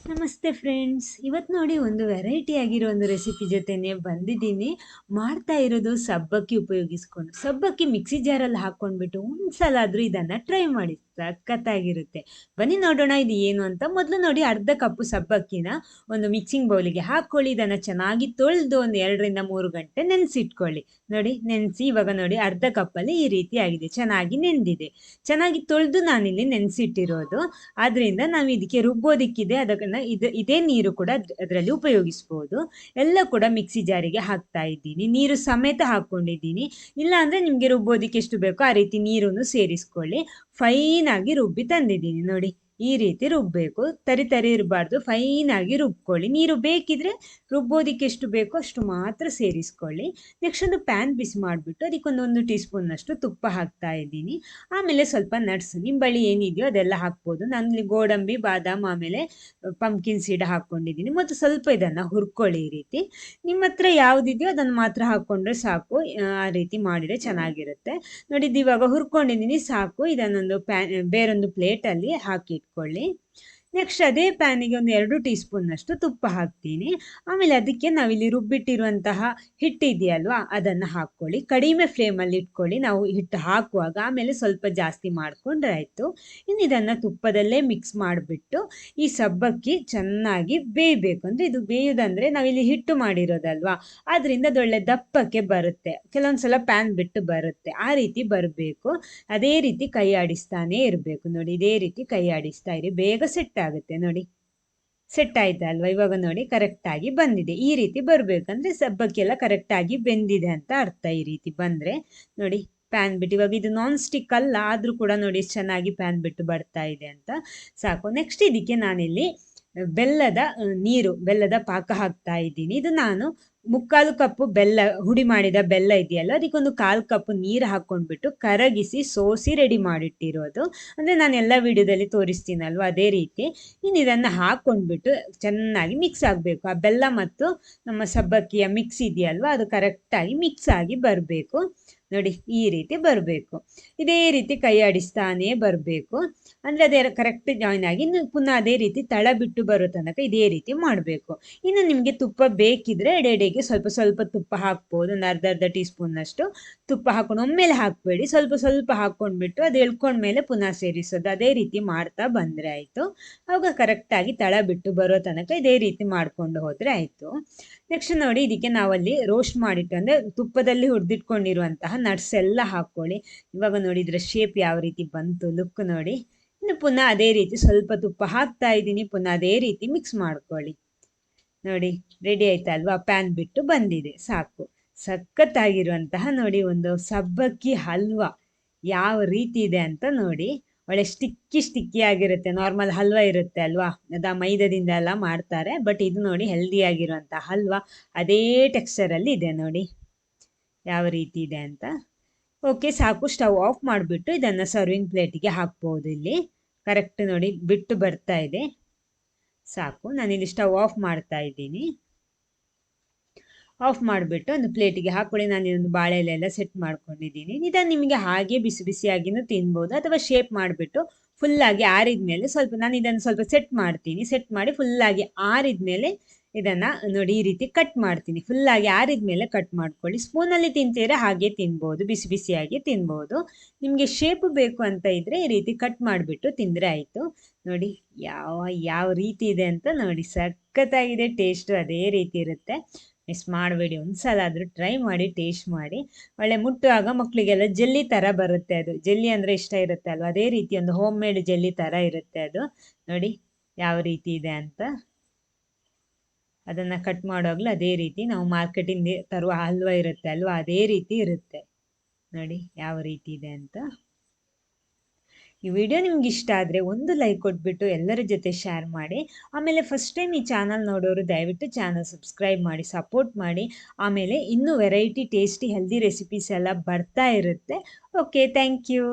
ನಮಸ್ತೆ ಫ್ರೆಂಡ್ಸ್, ಇವತ್ತು ನೋಡಿ ಒಂದು ವೆರೈಟಿ ಆಗಿರೋ ಒಂದು ರೆಸಿಪಿ ಜೊತೆನೆ ಬಂದಿದ್ದೀನಿ. ಮಾಡ್ತಾ ಇರೋದು ಸಬ್ಬಕ್ಕಿ ಉಪಯೋಗಿಸ್ಕೊಂಡು. ಸಬ್ಬಕ್ಕಿ ಮಿಕ್ಸಿ ಜಾರಲ್ಲಿ ಹಾಕ್ಕೊಂಡ್ಬಿಟ್ಟು ಒಂದ್ಸಲ ಆದ್ರೂ ಇದನ್ನ ಟ್ರೈ ಮಾಡಿ, ಸಖತ್ತಾಗಿರುತ್ತೆ. ಬನ್ನಿ ನೋಡೋಣ ಇದು ಏನು ಅಂತ. ಮೊದಲು ನೋಡಿ, ಅರ್ಧ ಕಪ್ಪು ಸಬ್ಬಕ್ಕಿನ ಒಂದು ಮಿಕ್ಸಿಂಗ್ ಬೌಲಿಗೆ ಹಾಕೊಳ್ಳಿ. ಇದನ್ನ ಚೆನ್ನಾಗಿ ತೊಳೆದು ಒಂದು 2 ರಿಂದ 3 ಗಂಟೆ ನೆನೆಸಿಟ್ಕೊಳ್ಳಿ. ನೋಡಿ ನೆನೆಸಿ, ಇವಾಗ ನೋಡಿ ಅರ್ಧ ಕಪ್ಪಲ್ಲಿ ಈ ರೀತಿ ಆಗಿದೆ, ಚೆನ್ನಾಗಿ ನೆಂದಿದೆ. ಚೆನ್ನಾಗಿ ತೊಳೆದು ನಾನಿಲ್ಲಿ ನೆನೆಸಿಟ್ಟಿರೋದು. ಆದ್ರಿಂದ ನಾವು ಇದಕ್ಕೆ ರುಬ್ಬೋದಿಕ್ಕಿದೆ, ಅದನ್ನ ಇದೇ ನೀರು ಕೂಡ ಅದರಲ್ಲಿ ಉಪಯೋಗಿಸ್ಬೋದು. ಎಲ್ಲ ಕೂಡ ಮಿಕ್ಸಿ ಜಾರಿಗೆ ಹಾಕ್ತಾ ಇದ್ದೀನಿ, ನೀರು ಸಮೇತ ಹಾಕೊಂಡಿದ್ದೀನಿ. ಇಲ್ಲ ಅಂದ್ರೆ ನಿಮ್ಗೆ ರುಬ್ಬೋದಿಕ್ಕೆ ಎಷ್ಟು ಬೇಕೋ ಆ ರೀತಿ ನೀರನ್ನು ಸೇರಿಸ್ಕೊಳ್ಳಿ. ಫೈನ್ ಆಗಿ ರುಬ್ಬಿ ತಂದಿದ್ದೀನಿ ನೋಡಿ. ಈ ರೀತಿ ರುಬ್ಬೇಕು, ತರಿ ತರಿ ಇರಬಾರ್ದು, ಫೈನ್ ಆಗಿ ರುಬ್ಕೊಳ್ಳಿ. ನೀರು ಬೇಕಿದ್ರೆ ರುಬ್ಬೋದಿಕ್ಕೆ ಎಷ್ಟು ಬೇಕೋ ಅಷ್ಟು ಮಾತ್ರ ಸೇರಿಸ್ಕೊಳ್ಳಿ. ನೆಕ್ಸ್ಟ್ ಒಂದು ಪ್ಯಾನ್ ಬಿಸಿ ಮಾಡಿಬಿಟ್ಟು ಅದಕ್ಕೊಂದು 1 ಟೀ ಸ್ಪೂನ್ ತುಪ್ಪ ಹಾಕ್ತಾ ಇದ್ದೀನಿ. ಆಮೇಲೆ ಸ್ವಲ್ಪ ನಟ್ಸ್ ನಿಮ್ಮ ಬಳಿ ಏನಿದೆಯೋ ಅದೆಲ್ಲ ಹಾಕ್ಬೋದು. ನಾನಿಲ್ಲಿ ಗೋಡಂಬಿ, ಬಾದಾಮ್, ಆಮೇಲೆ ಪಂಪ್ಕಿನ್ ಸೀಡ್ ಹಾಕ್ಕೊಂಡಿದ್ದೀನಿ. ಮತ್ತು ಸ್ವಲ್ಪ ಇದನ್ನು ಹುರ್ಕೊಳ್ಳಿ. ಈ ರೀತಿ ನಿಮ್ಮ ಹತ್ರ ಯಾವುದಿದೆಯೋ ಅದನ್ನು ಮಾತ್ರ ಹಾಕ್ಕೊಂಡ್ರೆ ಸಾಕು. ಆ ರೀತಿ ಮಾಡಿದರೆ ಚೆನ್ನಾಗಿರುತ್ತೆ ನೋಡಿ. ಇದು ಇವಾಗ ಹುರ್ಕೊಂಡಿದ್ದೀನಿ, ಸಾಕು. ಇದನ್ನೊಂದು ಬೇರೊಂದು ಪ್ಲೇಟಲ್ಲಿ ಹಾಕಿ ಇಟ್ಕೊಳ್ಳಿ. ನೆಕ್ಸ್ಟ್ ಅದೇ ಪ್ಯಾನಿಗೆ ಒಂದು 2 ಟೀ ಸ್ಪೂನ್ನಷ್ಟು ತುಪ್ಪ ಹಾಕ್ತೀನಿ. ಆಮೇಲೆ ಅದಕ್ಕೆ ನಾವಿಲ್ಲಿ ರುಬ್ಬಿಟ್ಟಿರುವಂತಹ ಹಿಟ್ಟಿದೆಯಲ್ವಾ, ಅದನ್ನು ಹಾಕ್ಕೊಳ್ಳಿ. ಕಡಿಮೆ ಫ್ಲೇಮಲ್ಲಿ ಇಟ್ಕೊಳ್ಳಿ ನಾವು ಹಿಟ್ಟು ಹಾಕುವಾಗ, ಆಮೇಲೆ ಸ್ವಲ್ಪ ಜಾಸ್ತಿ ಮಾಡಿಕೊಂಡ್ರೆ ಆಯಿತು. ಇನ್ನು ಇದನ್ನು ತುಪ್ಪದಲ್ಲೇ ಮಿಕ್ಸ್ ಮಾಡಿಬಿಟ್ಟು ಈ ಸಬ್ಬಕ್ಕಿ ಚೆನ್ನಾಗಿ ಬೇಯಬೇಕು. ಅಂದರೆ ಇದು ಬೇಯೋದಂದರೆ ನಾವಿಲ್ಲಿ ಹಿಟ್ಟು ಮಾಡಿರೋದಲ್ವಾ, ಆದ್ದರಿಂದ ಅದೊಳ್ಳೆ ದಪ್ಪಕ್ಕೆ ಬರುತ್ತೆ. ಕೆಲವೊಂದು ಸಲ ಪ್ಯಾನ್ ಬಿಟ್ಟು ಬರುತ್ತೆ, ಆ ರೀತಿ ಬರಬೇಕು. ಅದೇ ರೀತಿ ಕೈ ಆಡಿಸ್ತಾನೇ ಇರಬೇಕು ನೋಡಿ. ಇದೇ ರೀತಿ ಕೈ ಆಡಿಸ್ತಾ ಇರಿ, ಬೇಗ ಸೆಟ್ ಆಗುತ್ತೆ ನೋಡಿ. ಸೆಟ್ ಆಯ್ತಾ ಅಲ್ವಾ? ಇವಾಗ ನೋಡಿ ಕರೆಕ್ಟಾಗಿ ಬಂದಿದೆ. ಈ ರೀತಿ ಬರಬೇಕಂದ್ರೆ ಸಬ್ಬಕ್ಕಿ ಎಲ್ಲ ಕರೆಕ್ಟಾಗಿ ಬೆಂದಿದೆ ಅಂತ ಅರ್ಥ. ಈ ರೀತಿ ಬಂದರೆ ನೋಡಿ ಪ್ಯಾನ್ ಬಿಟ್ಟು, ಇವಾಗ ಇದು ನಾನ್ ಸ್ಟಿಕ್ ಅಲ್ಲ ಆದರೂ ಕೂಡ ನೋಡಿ ಚೆನ್ನಾಗಿ ಪ್ಯಾನ್ ಬಿಟ್ಟು ಬರ್ತಾ ಇದೆ ಅಂತ. ಸಾಕು. ನೆಕ್ಸ್ಟ್ ಇದಕ್ಕೆ ನಾನಿಲ್ಲಿ ಬೆಲ್ಲದ ಪಾಕ ಹಾಕ್ತಾ ಇದ್ದೀನಿ. ಇದು ನಾನು 3/4 ಕಪ್ಪು ಬೆಲ್ಲ, ಹುಡಿ ಮಾಡಿದ ಬೆಲ್ಲ ಇದೆಯಲ್ಲ, ಅದಕ್ಕೊಂದು 1/4 ಕಪ್ ನೀರು ಹಾಕ್ಕೊಂಡ್ಬಿಟ್ಟು ಕರಗಿಸಿ ಸೋಸಿ ರೆಡಿ ಮಾಡಿಟ್ಟಿರೋದು. ಅಂದರೆ ನಾನು ಎಲ್ಲ ವಿಡಿಯೋದಲ್ಲಿ ತೋರಿಸ್ತೀನಲ್ವ, ಅದೇ ರೀತಿ. ಇನ್ನು ಇದನ್ನು ಹಾಕ್ಕೊಂಡ್ಬಿಟ್ಟು ಚೆನ್ನಾಗಿ ಮಿಕ್ಸ್ ಆಗಬೇಕು. ಆ ಬೆಲ್ಲ ಮತ್ತು ನಮ್ಮ ಸಬ್ಬಕ್ಕಿಯ ಮಿಕ್ಸ್ ಇದೆಯಲ್ವ, ಅದು ಕರೆಕ್ಟಾಗಿ ಮಿಕ್ಸ್ ಆಗಿ ಬರಬೇಕು ನೋಡಿ. ಈ ರೀತಿ ಬರಬೇಕು. ಇದೇ ರೀತಿ ಕೈ ಆಡಿಸ್ತಾನೇ ಬರಬೇಕು. ಅಂದರೆ ಅದೇ ಕರೆಕ್ಟ್ ಜಾಯಿನ್ ಆಗಿ ಇನ್ನು ಪುನಃ ಅದೇ ರೀತಿ ತಳ ಬಿಟ್ಟು ಬರೋ ತನಕ ಇದೇ ರೀತಿ ಮಾಡಬೇಕು. ಇನ್ನು ನಿಮಗೆ ತುಪ್ಪ ಬೇಕಿದ್ರೆ ಎಡೆಗೆ ಸ್ವಲ್ಪ ಸ್ವಲ್ಪ ತುಪ್ಪ ಹಾಕ್ಬೋದು. ಒಂದು ಅರ್ಧ ಟೀ ಸ್ಪೂನ್ನಷ್ಟು ತುಪ್ಪ ಹಾಕೊಂಡು ಒಮ್ಮೆಲೆ ಹಾಕಬೇಡಿ, ಸ್ವಲ್ಪ ಸ್ವಲ್ಪ ಹಾಕ್ಕೊಂಡ್ಬಿಟ್ಟು ಅದು ಎಳ್ಕೊಂಡ್ಮೇಲೆ ಪುನಃ ಸೇರಿಸೋದು. ಅದೇ ರೀತಿ ಮಾಡ್ತಾ ಬಂದರೆ ಆಯಿತು. ಆವಾಗ ಕರೆಕ್ಟಾಗಿ ತಳ ಬಿಟ್ಟು ಬರೋ ತನಕ ಇದೇ ರೀತಿ ಮಾಡಿಕೊಂಡು ಹೋದರೆ ಆಯಿತು. ನೆಕ್ಸ್ಟ್ ನೋಡಿ, ಇದಕ್ಕೆ ನಾವಲ್ಲಿ ರೋಸ್ಟ್ ಮಾಡಿಟ್ಟು ಅಂದರೆ ತುಪ್ಪದಲ್ಲಿ ಹುರಿದಿಟ್ಕೊಂಡಿರುವಂತಹ ನಟ್ಸ್ ಎಲ್ಲ ಹಾಕ್ಕೊಳ್ಳಿ. ಇವಾಗ ನೋಡಿ ಇದರ ಶೇಪ್ ಯಾವ ರೀತಿ ಬಂತು, ಲುಕ್ ನೋಡಿ. ಇನ್ನು ಪುನಃ ಅದೇ ರೀತಿ ಸ್ವಲ್ಪ ತುಪ್ಪ ಹಾಕ್ತಾ ಇದ್ದೀನಿ. ಪುನಃ ಅದೇ ರೀತಿ ಮಿಕ್ಸ್ ಮಾಡ್ಕೊಳ್ಳಿ ನೋಡಿ. ರೆಡಿ ಆಯ್ತಾ ಅಲ್ವಾ? ಪ್ಯಾನ್ ಬಿಟ್ಟು ಬಂದಿದೆ, ಸಾಕು. ಸಖತ್ತಾಗಿರುವಂತಹ ನೋಡಿ ಒಂದು ಸಬ್ಬಕ್ಕಿ ಹಲ್ವಾ ಯಾವ ರೀತಿ ಇದೆ ಅಂತ ನೋಡಿ. ಒಳ್ಳೆ ಸ್ಟಿಕ್ಕಿ ಆಗಿರುತ್ತೆ. ನಾರ್ಮಲ್ ಹಲ್ವಾ ಇರುತ್ತೆ ಅಲ್ವಾ, ಅದು ಮೈದಾದಿಂದ ಎಲ್ಲ ಮಾಡ್ತಾರೆ. ಬಟ್ ಇದು ನೋಡಿ ಹೆಲ್ದಿ ಆಗಿರುವಂಥ ಹಲ್ವಾ, ಅದೇ ಟೆಕ್ಸ್ಚರಲ್ಲಿ ಇದೆ ನೋಡಿ ಯಾವ ರೀತಿ ಇದೆ ಅಂತ. ಓಕೆ, ಸಾಕು. ಸ್ಟವ್ ಆಫ್ ಮಾಡಿಬಿಟ್ಟು ಇದನ್ನು ಸರ್ವಿಂಗ್ ಪ್ಲೇಟಿಗೆ ಹಾಕ್ಬೋದು. ಇಲ್ಲಿ ಕರೆಕ್ಟ್ ನೋಡಿ ಬಿಟ್ಟು ಬರ್ತಾ ಇದೆ, ಸಾಕು. ನಾನಿಲ್ಲಿ ಸ್ಟವ್ ಆಫ್ ಮಾಡ್ತಾ ಇದ್ದೀನಿ. ಆಫ್ ಮಾಡಿಬಿಟ್ಟು ಒಂದು ಪ್ಲೇಟಿಗೆ ಹಾಕೊಳ್ಳಿ. ನಾನು ಇದೊಂದು ಬಾಳೆ ಎಲೆ ಸೆಟ್ ಮಾಡ್ಕೊಂಡಿದ್ದೀನಿ. ಇದನ್ನು ನಿಮಗೆ ಹಾಗೆ ಬಿಸಿ ಬಿಸಿಯಾಗಿನೂ ತಿನ್ಬೋದು, ಅಥವಾ ಶೇಪ್ ಮಾಡಿಬಿಟ್ಟು ಫುಲ್ಲಾಗಿ ಆರಿದ ಮೇಲೆ ನಾನು ಇದನ್ನು ಸ್ವಲ್ಪ ಸೆಟ್ ಮಾಡ್ತೀನಿ. ಸೆಟ್ ಮಾಡಿ ಫುಲ್ಲಾಗಿ ಆರಿದ ಮೇಲೆ ಇದನ್ನು ನೋಡಿ ಈ ರೀತಿ ಕಟ್ ಮಾಡ್ತೀನಿ. ಫುಲ್ಲಾಗಿ ಆರಿದ ಮೇಲೆ ಕಟ್ ಮಾಡ್ಕೊಳ್ಳಿ. ಸ್ಪೂನಲ್ಲಿ ತಿಂತೀರಾ ಹಾಗೆ ತಿನ್ಬೋದು, ಬಿಸಿ ಬಿಸಿಯಾಗಿ ತಿನ್ಬೋದು. ನಿಮಗೆ ಶೇಪ್ ಬೇಕು ಅಂತ ಇದ್ದರೆ ಈ ರೀತಿ ಕಟ್ ಮಾಡಿಬಿಟ್ಟು ತಿಂದರೆ ಆಯಿತು ನೋಡಿ. ಯಾವ ರೀತಿ ಇದೆ ಅಂತ ನೋಡಿ. ಸಖತ್ತಾಗಿದೆ. ಟೇಸ್ಟು ಅದೇ ರೀತಿ ಇರುತ್ತೆ. ಮಿಸ್ ಮಾಡಬೇಡಿ, ಒಂದ್ಸಲ ಆದರೂ ಟ್ರೈ ಮಾಡಿ, ಟೇಸ್ಟ್ ಮಾಡಿ. ಒಳ್ಳೆ ಮುಟ್ಟುವಾಗ ಮಕ್ಕಳಿಗೆಲ್ಲ ಜೆಲ್ಲಿ ಥರ ಬರುತ್ತೆ. ಅದು ಜೆಲ್ಲಿ ಅಂದರೆ ಇಷ್ಟ ಇರುತ್ತೆ ಅಲ್ವ, ಅದೇ ರೀತಿ ಒಂದು ಹೋಮ್ ಮೇಡ್ ಜೆಲ್ಲಿ ಥರ ಇರುತ್ತೆ ಅದು ನೋಡಿ ಯಾವ ರೀತಿ ಇದೆ ಅಂತ. ಅದನ್ನು ಕಟ್ ಮಾಡುವಾಗಲೂ ಅದೇ ರೀತಿ ನಾವು ಮಾರ್ಕೆಟಿಂದ ತರುವ ಹಲ್ವಾ ಇರುತ್ತೆ ಅಲ್ವಾ, ಅದೇ ರೀತಿ ಇರುತ್ತೆ ನೋಡಿ ಯಾವ ರೀತಿ ಇದೆ ಅಂತ. ಈ ವಿಡಿಯೋ ನಿಮ್ಗೆ ಇಷ್ಟ ಆದರೆ ಒಂದು ಲೈಕ್ ಕೊಟ್ಬಿಟ್ಟು ಎಲ್ಲರ ಜೊತೆ ಶೇರ್ ಮಾಡಿ. ಆಮೇಲೆ ಫಸ್ಟ್ ಟೈಮ್ ಈ ಚಾನಲ್ ನೋಡೋರು ದಯವಿಟ್ಟು ಚಾನಲ್ ಸಬ್ಸ್ಕ್ರೈಬ್ ಮಾಡಿ, ಸಪೋರ್ಟ್ ಮಾಡಿ. ಆಮೇಲೆ ಇನ್ನೂ ವೆರೈಟಿ ಟೇಸ್ಟಿ ಹೆಲ್ದಿ ರೆಸಿಪೀಸ್ ಎಲ್ಲ ಬರ್ತಾ ಇರುತ್ತೆ. Okay, thank you.